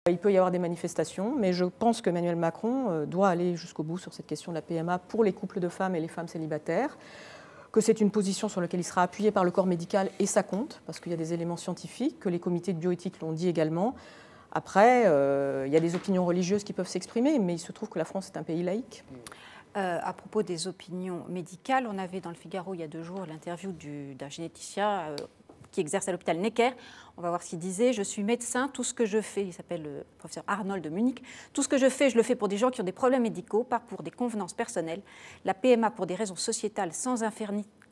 Il peut y avoir des manifestations, mais je pense qu'Emmanuel Macron doit aller jusqu'au bout sur cette question de la PMA pour les couples de femmes et les femmes célibataires, que c'est une position sur laquelle il sera appuyé par le corps médical et ça compte, parce qu'il y a des éléments scientifiques, que les comités de bioéthique l'ont dit également. Après, il y a des opinions religieuses qui peuvent s'exprimer, mais il se trouve que la France est un pays laïque. À propos des opinions médicales, on avait dans le Figaro il y a 2 jours l'interview d'un généticien qui exerce à l'hôpital Necker. On va voir ce qu'il disait. Je suis médecin, tout ce que je fais, il s'appelle le professeur Arnold de Munich, tout ce que je le fais pour des gens qui ont des problèmes médicaux, pas pour des convenances personnelles. La PMA pour des raisons sociétales sans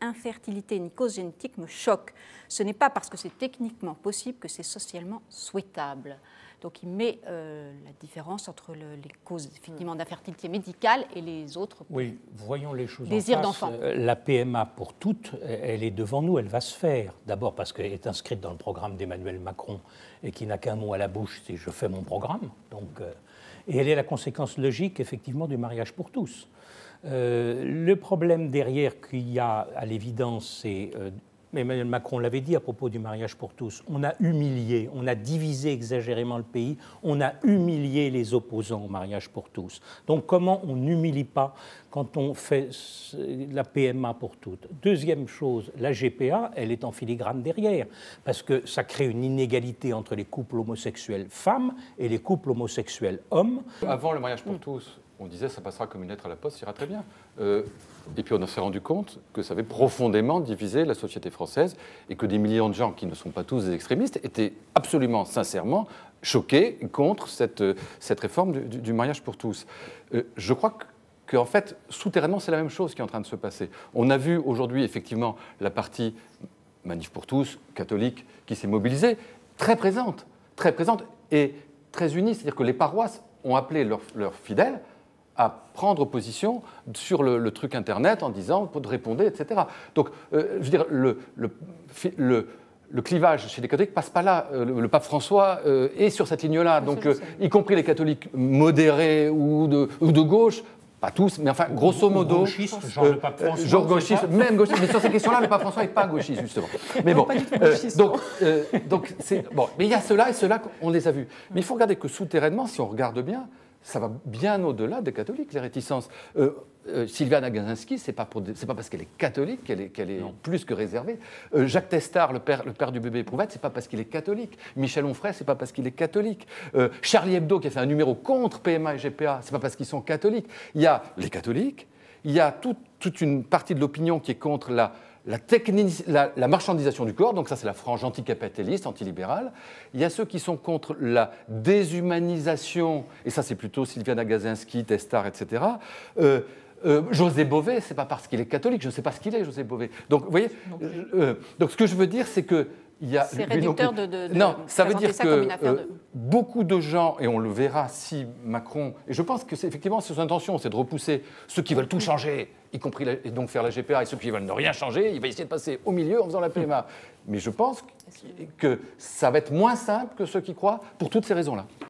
infertilité ni cause génétique me choque. Ce n'est pas parce que c'est techniquement possible que c'est socialement souhaitable. Donc il met la différence entre les causes effectivement d'infertilité médicale et les autres oui, voyons les choses désirs en face. d'enfant. La PMA pour toutes, elle est devant nous, elle va se faire. D'abord parce qu'elle est inscrite dans le programme d'Emmanuel Macron et qui n'a qu'un mot à la bouche, c'est « je fais mon programme ». Et elle est la conséquence logique effectivement du mariage pour tous. Le problème derrière qu'il y a à l'évidence, c'est... Emmanuel Macron l'avait dit à propos du mariage pour tous, on a humilié, on a divisé exagérément le pays, on a humilié les opposants au mariage pour tous. Donc comment on n'humilie pas quand on fait la PMA pour toutes? Deuxième chose, la GPA, elle est en filigrane derrière, parce que ça crée une inégalité entre les couples homosexuels femmes et les couples homosexuels hommes. Avant le mariage pour tous, on disait ça passera comme une lettre à la poste, ça ira très bien. Et puis on s'est rendu compte que ça avait profondément divisé la société française et que des millions de gens qui ne sont pas tous des extrémistes étaient absolument, sincèrement choqués contre cette réforme du mariage pour tous. Je crois qu'en fait, souterrainement, c'est la même chose qui est en train de se passer. On a vu aujourd'hui, effectivement, la partie Manif pour tous, catholique, qui s'est mobilisée, très présente et très unie. C'est-à-dire que les paroisses ont appelé leurs fidèles à prendre position sur le truc Internet en disant « répondez », etc. Donc, je veux dire, le clivage chez les catholiques passe pas là. Le pape François est sur cette ligne-là. Donc, y compris les catholiques modérés ou de gauche, pas tous, mais enfin, grosso modo... Gauchiste, genre le pape François. Genre gauchiste, même gauchiste. Mais sur ces questions-là, le pape François n'est pas gauchiste, justement. Mais bon, donc c'est... Bon, mais il y a ceux-là et ceux-là, on les a vus. Mais il faut regarder que souterrainement, si on regarde bien, ça va bien au-delà des catholiques, les réticences. Sylviane Agacinski, c'est pas parce qu'elle est catholique qu'elle est plus que réservée. Jacques Testard, le père du bébé éprouvette, c'est pas parce qu'il est catholique. Michel Onfray, c'est pas parce qu'il est catholique. Charlie Hebdo, qui a fait un numéro contre PMA et GPA, c'est pas parce qu'ils sont catholiques. Il y a les catholiques, il y a toute une partie de l'opinion qui est contre la marchandisation du corps, donc ça c'est la frange anticapitaliste, antilibérale. Il y a ceux qui sont contre la déshumanisation, et ça c'est plutôt Sylviane Agacinski, Testard, etc. José Bové, c'est pas parce qu'il est catholique, je ne sais pas ce qu'il est, José Bové. Donc vous voyez, donc ce que je veux dire c'est que c'est réducteur non, ça veut dire que de... beaucoup de gens, et on le verra si Macron... Et je pense que effectivement, son intention, c'est de repousser ceux qui veulent tout changer, y compris et donc faire la GPA, et ceux qui veulent ne rien changer, il va essayer de passer au milieu en faisant la PMA. Mais je pense que ça va être moins simple que ceux qui croient, pour toutes ces raisons-là.